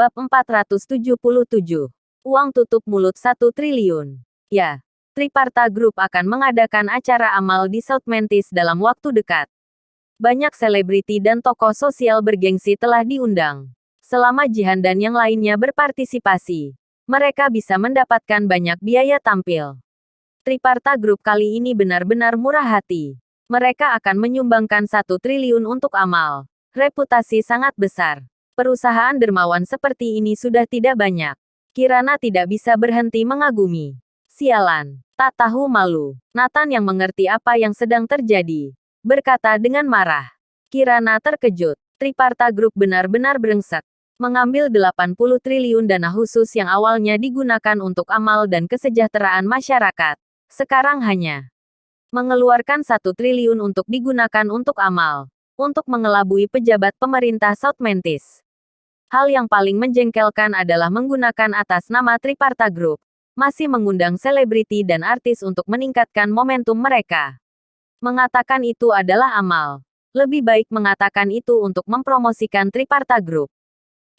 Bab 477. Uang tutup mulut 1 triliun. Ya, Triparta Group akan mengadakan acara amal di South Mantis dalam waktu dekat. Banyak selebriti dan tokoh sosial bergengsi telah diundang. Selama Jihan dan yang lainnya berpartisipasi, mereka bisa mendapatkan banyak biaya tampil. Triparta Group kali ini benar-benar murah hati. Mereka akan menyumbangkan 1 triliun untuk amal. Reputasi sangat besar. Perusahaan dermawan seperti ini sudah tidak banyak. Kirana tidak bisa berhenti mengagumi. Sialan, tak tahu malu. Nathan yang mengerti apa yang sedang terjadi, berkata dengan marah. Kirana terkejut. Triparta Group benar-benar brengsek. Mengambil 80 triliun dana khusus yang awalnya digunakan untuk amal dan kesejahteraan masyarakat. Sekarang hanya mengeluarkan 1 triliun untuk digunakan untuk amal. Untuk mengelabui pejabat pemerintah South Mantis. Hal yang paling menjengkelkan adalah menggunakan atas nama Triparta Group. Masih mengundang selebriti dan artis untuk meningkatkan momentum mereka. Mengatakan itu adalah amal. Lebih baik mengatakan itu untuk mempromosikan Triparta Group.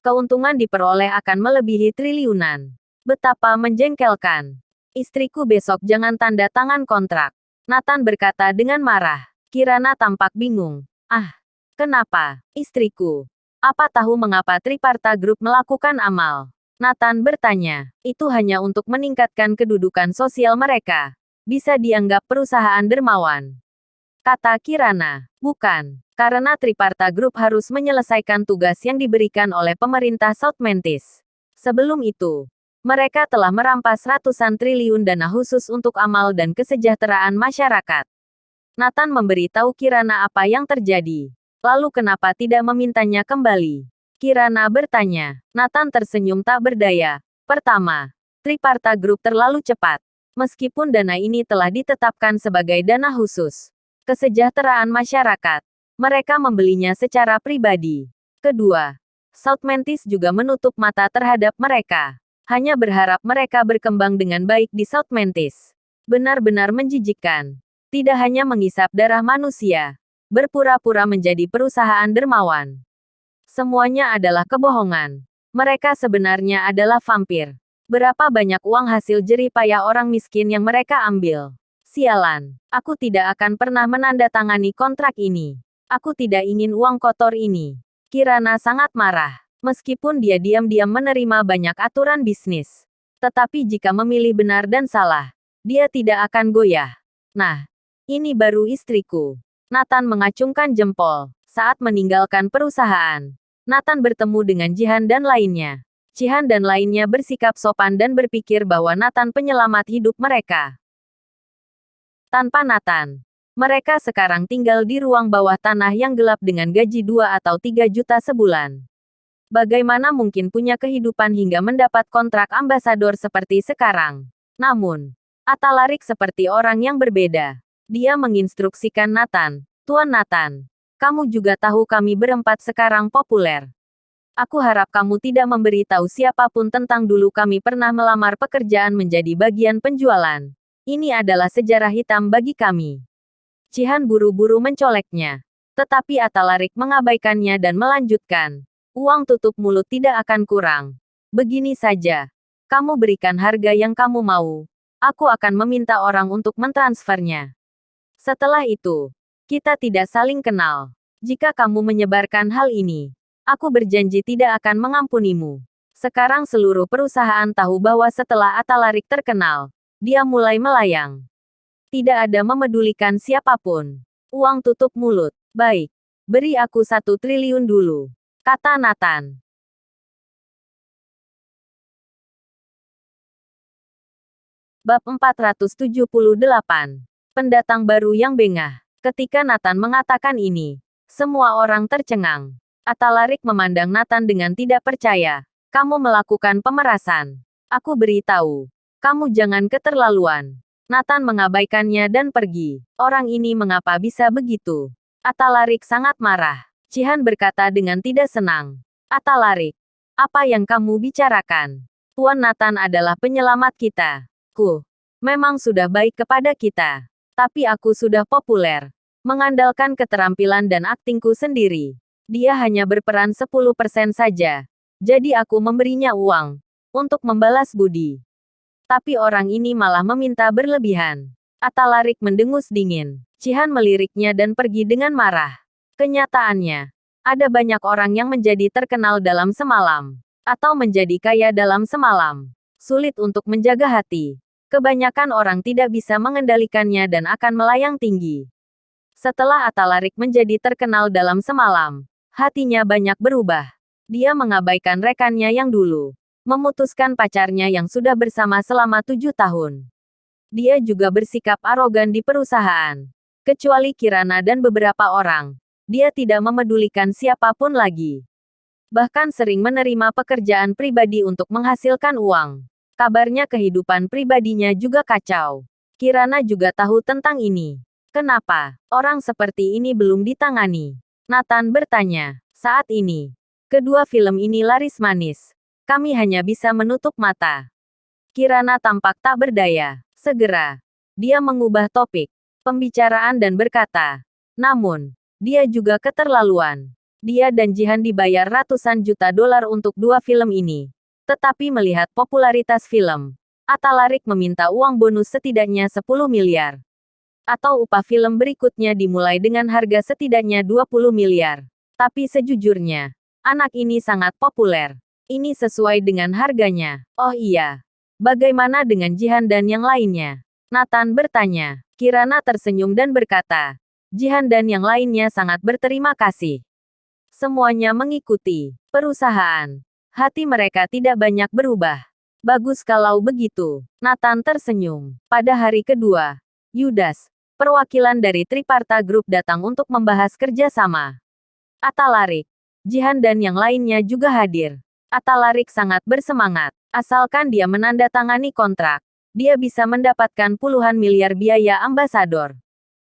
Keuntungan diperoleh akan melebihi triliunan. Betapa menjengkelkan. Istriku besok jangan tanda tangan kontrak. Nathan berkata dengan marah. Kirana tampak bingung. Ah, kenapa, istriku? Apa tahu mengapa Triparta Group melakukan amal? Nathan bertanya. Itu hanya untuk meningkatkan kedudukan sosial mereka. Bisa dianggap perusahaan dermawan. Kata Kirana. Bukan. Karena Triparta Group harus menyelesaikan tugas yang diberikan oleh pemerintah South Mantis. Sebelum itu, mereka telah merampas ratusan triliun dana khusus untuk amal dan kesejahteraan masyarakat. Nathan memberitahu Kirana apa yang terjadi. Lalu kenapa tidak memintanya kembali? Kirana bertanya. Nathan tersenyum tak berdaya. Pertama, Triparta Group terlalu cepat. Meskipun dana ini telah ditetapkan sebagai dana khusus kesejahteraan masyarakat, mereka membelinya secara pribadi. Kedua, South Mantis juga menutup mata terhadap mereka. Hanya berharap mereka berkembang dengan baik di South Mantis. Benar-benar menjijikkan. Tidak hanya mengisap darah manusia. Berpura-pura menjadi perusahaan dermawan. Semuanya adalah kebohongan. Mereka sebenarnya adalah vampir. Berapa banyak uang hasil jerih payah orang miskin yang mereka ambil? Sialan. Aku tidak akan pernah menandatangani kontrak ini. Aku tidak ingin uang kotor ini. Kirana sangat marah. Meskipun dia diam-diam menerima banyak aturan bisnis. Tetapi jika memilih benar dan salah, dia tidak akan goyah. Nah, ini baru istriku. Nathan mengacungkan jempol. Saat meninggalkan perusahaan, Nathan bertemu dengan Jihan dan lainnya. Jihan dan lainnya bersikap sopan dan berpikir bahwa Nathan penyelamat hidup mereka. Tanpa Nathan, mereka sekarang tinggal di ruang bawah tanah yang gelap dengan gaji 2 atau 3 juta sebulan. Bagaimana mungkin punya kehidupan hingga mendapat kontrak ambasador seperti sekarang? Namun, Atalarik seperti orang yang berbeda. Dia menginstruksikan Nathan. Tuan Nathan, kamu juga tahu kami berempat sekarang populer. Aku harap kamu tidak memberitahu siapapun tentang dulu kami pernah melamar pekerjaan menjadi bagian penjualan. Ini adalah sejarah hitam bagi kami. Jihan buru-buru mencoleknya. Tetapi Atalarik mengabaikannya dan melanjutkan. Uang tutup mulut tidak akan kurang. Begini saja. Kamu berikan harga yang kamu mau. Aku akan meminta orang untuk mentransfernya. Setelah itu, kita tidak saling kenal. Jika kamu menyebarkan hal ini, aku berjanji tidak akan mengampunimu. Sekarang seluruh perusahaan tahu bahwa setelah Atalarik terkenal, dia mulai melayang. Tidak ada memedulikan siapapun. Uang tutup mulut. Baik. Beri aku 1 triliun dulu. Kata Nathan. Bab 478. Pendatang baru yang bengah. Ketika Nathan mengatakan ini, semua orang tercengang. Atalarik memandang Nathan dengan tidak percaya. Kamu melakukan pemerasan. Aku beritahu. Kamu jangan keterlaluan. Nathan mengabaikannya dan pergi. Orang ini mengapa bisa begitu? Atalarik sangat marah. Jihan berkata dengan tidak senang. Atalarik, apa yang kamu bicarakan? Tuan Nathan adalah penyelamat kita. Memang sudah baik kepada kita. Tapi aku sudah populer. Mengandalkan keterampilan dan aktingku sendiri. Dia hanya berperan 10% saja. Jadi aku memberinya uang untuk membalas budi. Tapi orang ini malah meminta berlebihan. Atalarik mendengus dingin. Cihan meliriknya dan pergi dengan marah. Kenyataannya, ada banyak orang yang menjadi terkenal dalam semalam. Atau menjadi kaya dalam semalam. Sulit untuk menjaga hati. Kebanyakan orang tidak bisa mengendalikannya dan akan melayang tinggi. Setelah Atalarik menjadi terkenal dalam semalam, hatinya banyak berubah. Dia mengabaikan rekannya yang dulu. Memutuskan pacarnya yang sudah bersama selama 7 tahun. Dia juga bersikap arogan di perusahaan. Kecuali Kirana dan beberapa orang. Dia tidak memedulikan siapapun lagi. Bahkan sering menerima pekerjaan pribadi untuk menghasilkan uang. Kabarnya kehidupan pribadinya juga kacau. Kirana juga tahu tentang ini. Kenapa orang seperti ini belum ditangani? Nathan bertanya. Saat ini, kedua film ini laris manis. Kami hanya bisa menutup mata. Kirana tampak tak berdaya. Segera, dia mengubah topik pembicaraan dan berkata, namun, dia juga keterlaluan. Dia dan Jihan dibayar ratusan juta dolar untuk 2 film ini. Tetapi melihat popularitas film, Atalarik meminta uang bonus setidaknya 10 miliar. Atau upah film berikutnya dimulai dengan harga setidaknya 20 miliar. Tapi sejujurnya, anak ini sangat populer. Ini sesuai dengan harganya. Oh iya. Bagaimana dengan Jihan dan yang lainnya? Nathan bertanya. Kirana tersenyum dan berkata, Jihan dan yang lainnya sangat berterima kasih. Semuanya mengikuti perusahaan. Hati mereka tidak banyak berubah. Bagus kalau begitu. Nathan tersenyum. Pada hari kedua, Yudas, perwakilan dari Triparta Group datang untuk membahas kerjasama. Atalarik, Jihan dan yang lainnya juga hadir. Atalarik sangat bersemangat. Asalkan dia menandatangani kontrak, dia bisa mendapatkan puluhan miliar biaya ambasador.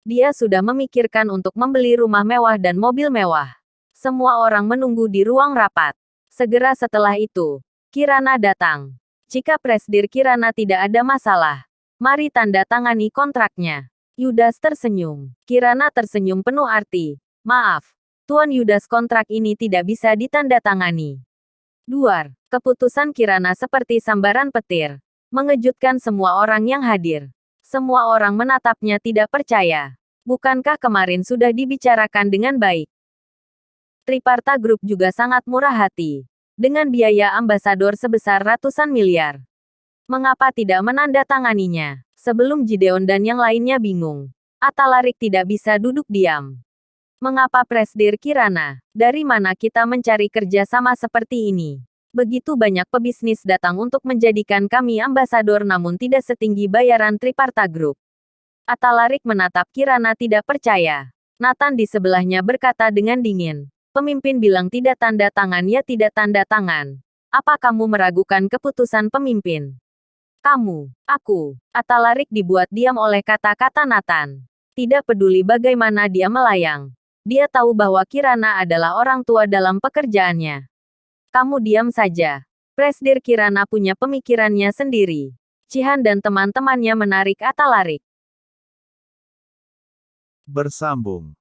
Dia sudah memikirkan untuk membeli rumah mewah dan mobil mewah. Semua orang menunggu di ruang rapat. Segera setelah itu, Kirana datang. Jika Presdir Kirana tidak ada masalah, mari tanda tangani kontraknya. Yudas tersenyum. Kirana tersenyum penuh arti. Maaf, Tuan Yudas, kontrak ini tidak bisa ditandatangani. Duar, keputusan Kirana seperti sambaran petir. Mengejutkan semua orang yang hadir. Semua orang menatapnya tidak percaya. Bukankah kemarin sudah dibicarakan dengan baik? Triparta Group juga sangat murah hati. Dengan biaya ambasador sebesar ratusan miliar. Mengapa tidak menandatanganinya? Sebelum Gideon dan yang lainnya bingung. Atalarik tidak bisa duduk diam. Mengapa Presdir Kirana? Dari mana kita mencari kerja sama seperti ini? Begitu banyak pebisnis datang untuk menjadikan kami ambasador namun tidak setinggi bayaran Triparta Group. Atalarik menatap Kirana tidak percaya. Nathan di sebelahnya berkata dengan dingin. Pemimpin bilang tidak tanda tangan ya tidak tanda tangan. Apa kamu meragukan keputusan pemimpin? Kamu, aku. Atalarik dibuat diam oleh kata-kata Nathan. Tidak peduli bagaimana dia melayang. Dia tahu bahwa Kirana adalah orang tua dalam pekerjaannya. Kamu diam saja. Presdir Kirana punya pemikirannya sendiri. Cihan dan teman-temannya menarik Atalarik. Bersambung.